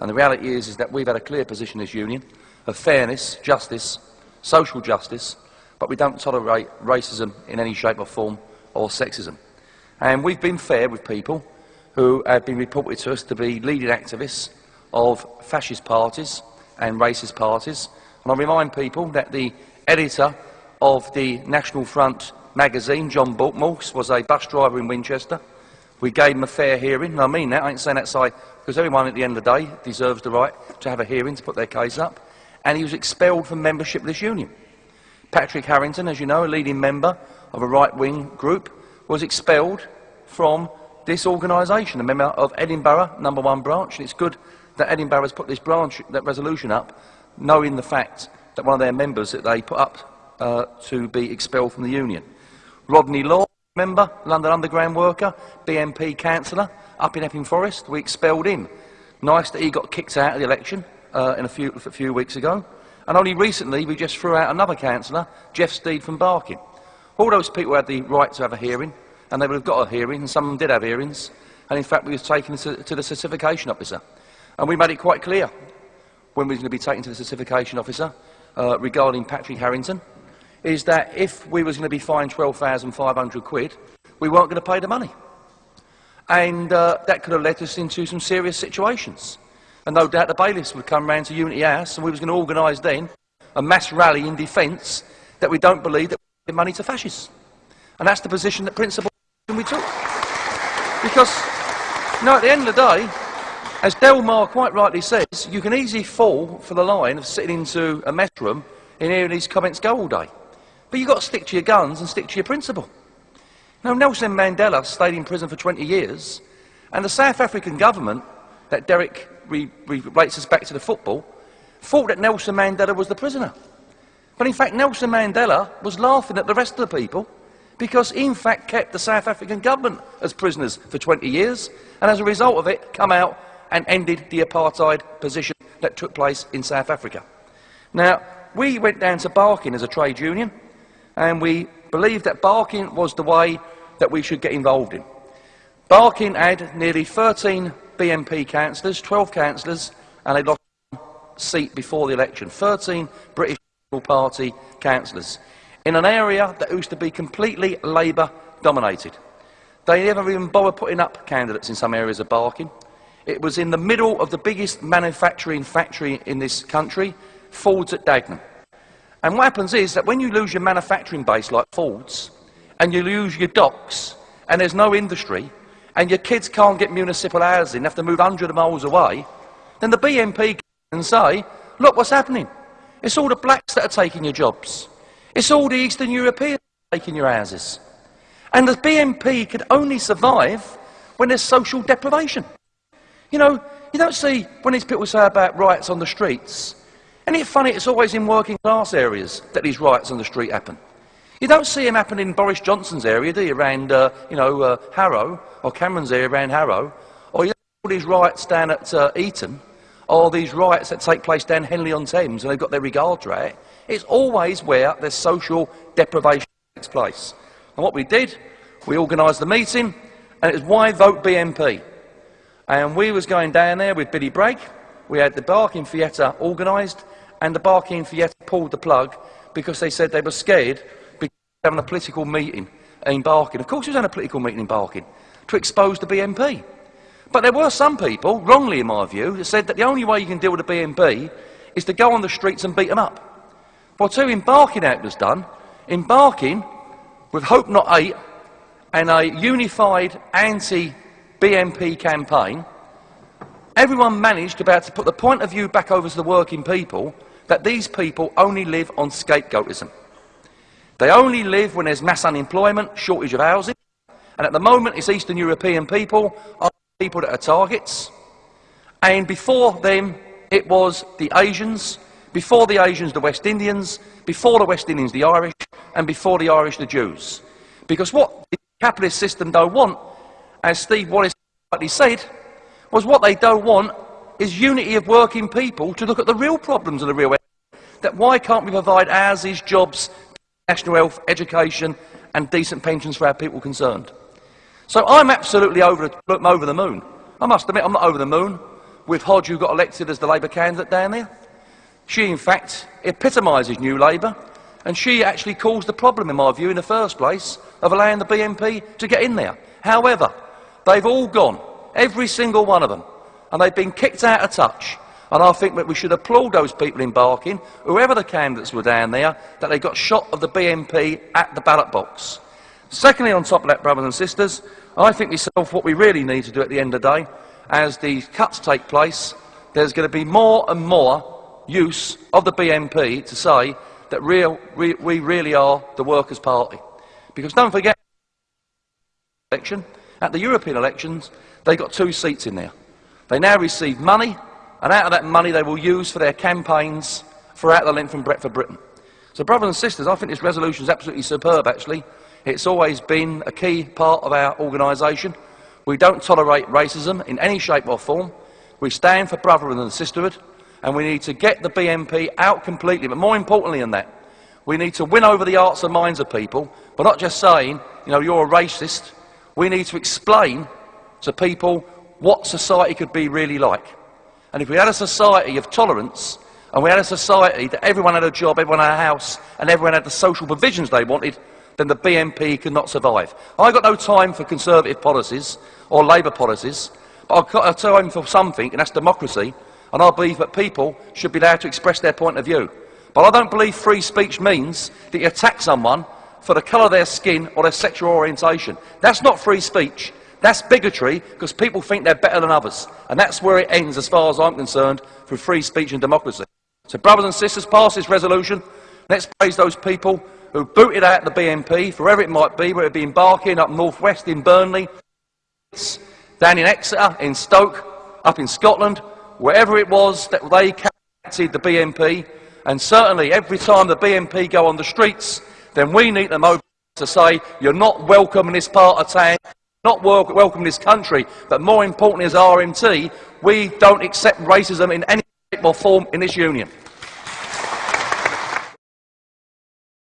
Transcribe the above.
And the reality is that we've had a clear position as union of fairness, justice, social justice, but we don't tolerate racism in any shape or form or sexism. And we've been fair with people who have been reported to us to be leading activists of fascist parties and racist parties. And I remind people that the editor of the National Front magazine, John Morse, was a bus driver in Winchester. We gave him a fair hearing, and I mean that, I ain't saying that because everyone at the end of the day deserves the right to have a hearing to put their case up, and he was expelled from membership of this union. Patrick Harrington, as you know, a leading member of a right-wing group, was expelled from this organisation, a member of Edinburgh number 1 branch, and it's good that Edinburgh has put this that resolution up, knowing the fact that one of their members that they put up to be expelled from the union. Rodney Law, member, London Underground worker, BNP councillor, up in Epping Forest, we expelled him. Nice that he got kicked out of the election a few weeks ago. And only recently we just threw out another councillor, Jeff Steed from Barking. All those people had the right to have a hearing, and they would have got a hearing, and some of them did have hearings, and in fact we was taken to the certification officer. And we made it quite clear when we were going to be taken to the certification officer regarding Patrick Harrington, is that if we was going to be fined 12,500 quid, we weren't going to pay the money. And that could have led us into some serious situations. And no doubt the bailiffs would come round to Unity House, and we was going to organise then a mass rally in defence that we don't believe that we give money to fascists. And that's the position that principal we took. Because, you know, at the end of the day, as Delmar quite rightly says, you can easily fall for the line of sitting into a mess room and hearing these comments go all day. But you've got to stick to your guns and stick to your principle. Now, Nelson Mandela stayed in prison for 20 years, and the South African government, that Derek relates us back to the football, thought that Nelson Mandela was the prisoner. But in fact, Nelson Mandela was laughing at the rest of the people because he in fact kept the South African government as prisoners for 20 years, and as a result of it, come out and ended the apartheid position that took place in South Africa. Now, we went down to Barking as a trade union, and we believed that Barking was the way that we should get involved in. Barking had nearly 13 BNP councillors, 12 councillors, and they lost one seat before the election. 13 British National Party councillors in an area that used to be completely Labour dominated. They never even bothered putting up candidates in some areas of Barking. It was in the middle of the biggest manufacturing factory in this country, Ford's at Dagenham. And what happens is that when you lose your manufacturing base like Ford's, and you lose your docks, and there's no industry, and your kids can't get municipal housing, have to move hundreds of miles away, then the BNP can say, look what's happening. It's all the blacks that are taking your jobs. It's all the Eastern Europeans taking your houses. And the BNP could only survive when there's social deprivation. You know, you don't see, when these people say about riots on the streets, isn't it funny it's always in working class areas that these riots on the street happen? You don't see them happen in Boris Johnson's area, do you, around, Harrow, or Cameron's area around Harrow, or you don't see all these riots down at Eton, or these riots that take place down Henley-on-Thames, and they've got their regards right. It's always where there's social deprivation takes place. And what we did, we organised the meeting, and it was why vote BNP. And we was going down there with Billy Bragg. We had the Barking Theatre organised, and the Barking Theatre pulled the plug because they said they were scared because they were having a political meeting in Barking. Of course, it was having a political meeting in Barking to expose the BNP. But there were some people, wrongly in my view, that said that the only way you can deal with the BNP is to go on the streets and beat them up. Well, too, in Barking how it was done. In Barking, with Hope Not 8 and a unified anti-BNP campaign, everyone managed about to put the point of view back over to the working people that these people only live on scapegoatism. They only live when there's mass unemployment, shortage of housing, and at the moment it's Eastern European people are people that are targets, and before them it was the Asians, before the Asians the West Indians, before the West Indians the Irish, and before the Irish the Jews. Because what the capitalist system don't want, as Steve Wallace rightly said, was what they don't want is unity of working people to look at the real problems of the real area. That why can't we provide houses, jobs, national health, education and decent pensions for our people concerned? So I'm absolutely over the moon. I must admit I'm not over the moon with Hodge, who got elected as the Labour candidate down there. She, in fact, epitomises New Labour, and she actually caused the problem, in my view, in the first place, of allowing the BNP to get in there. However, they've all gone, every single one of them, and they've been kicked out of touch. And I think that we should applaud those people embarking, whoever the candidates were down there, that they got shot of the BNP at the ballot box. Secondly, on top of that, brothers and sisters, I think myself what we really need to do at the end of the day, as these cuts take place, there's going to be more and more use of the BNP to say that we really are the Workers' Party. Because don't forget, at the European elections, they got 2 seats in there. They now receive money, and out of that money they will use for their campaigns throughout the length and breadth of Britain. So, brothers and sisters, I think this resolution is absolutely superb, actually. It's always been a key part of our organisation. We don't tolerate racism in any shape or form. We stand for brotherhood and sisterhood, and we need to get the BNP out completely. But more importantly than that, we need to win over the hearts and minds of people, but not just saying, you know, you're a racist. We need to explain to people what society could be really like. And if we had a society of tolerance, and we had a society that everyone had a job, everyone had a house, and everyone had the social provisions they wanted, then the BNP could not survive. I've got no time for Conservative policies or Labour policies, but I've got time for something, and that's democracy, and I believe that people should be allowed to express their point of view. But I don't believe free speech means that you attack someone for the colour of their skin or their sexual orientation. That's not free speech. That's bigotry, because people think they're better than others. And that's where it ends, as far as I'm concerned, for free speech and democracy. So, brothers and sisters, pass this resolution. Let's praise those people who booted out the BNP, wherever it might be, whether it be in Barking, up northwest in Burnley, down in Exeter, in Stoke, up in Scotland, wherever it was that they counted the BNP. And certainly, every time the BNP go on the streets, then we need them over to say, you're not welcome in this part of town, not welcome in this country, but more importantly as RMT, we don't accept racism in any shape or form in this union.